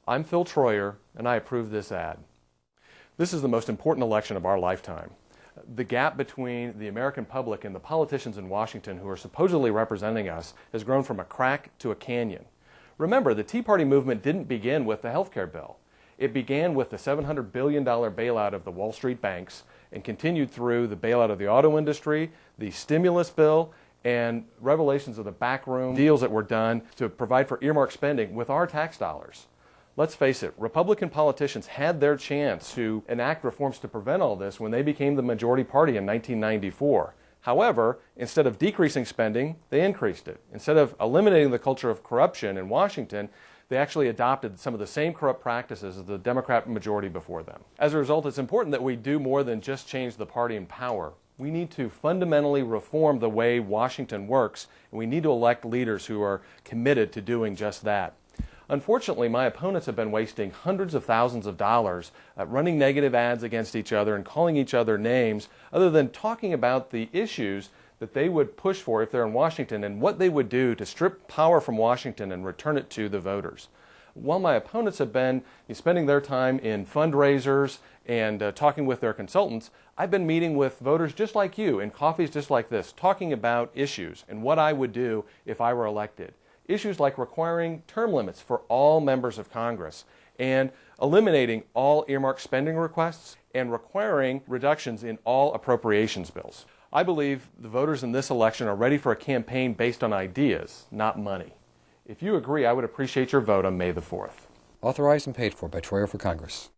I'm Phil Troyer, and I approve this ad. This is the most important election of our lifetime. The gap between the American public and the politicians in Washington who are supposedly representing us has grown from a crack to a canyon. Remember, the Tea Party movement didn't begin with the health care bill. It began with the $700 billion bailout of the Wall Street banks and continued through the bailout of the auto industry, the stimulus bill, and revelations of the backroom deals that were done to provide for earmark spending with our tax dollars. Let's face it, Republican politicians had their chance to enact reforms to prevent all this when they became the majority party in 1994. However, instead of decreasing spending, they increased it. Instead of eliminating the culture of corruption in Washington, they actually adopted some of the same corrupt practices as the Democrat majority before them. As a result, it's important that we do more than just change the party in power. We need to fundamentally reform the way Washington works, and we need to elect leaders who are committed to doing just that. Unfortunately, my opponents have been wasting hundreds of thousands of dollars running negative ads against each other and calling each other names other than talking about the issues that they would push for if they're in Washington and what they would do to strip power from Washington and return it to the voters. While my opponents have been spending their time in fundraisers and talking with their consultants, I've been meeting with voters just like you in coffees just like this, talking about issues and what I would do if I were elected. Issues like requiring term limits for all members of Congress and eliminating all earmark spending requests and requiring reductions in all appropriations bills. I believe the voters in this election are ready for a campaign based on ideas, not money. If you agree, I would appreciate your vote on May the 4th. Authorized and paid for by Troyer for Congress.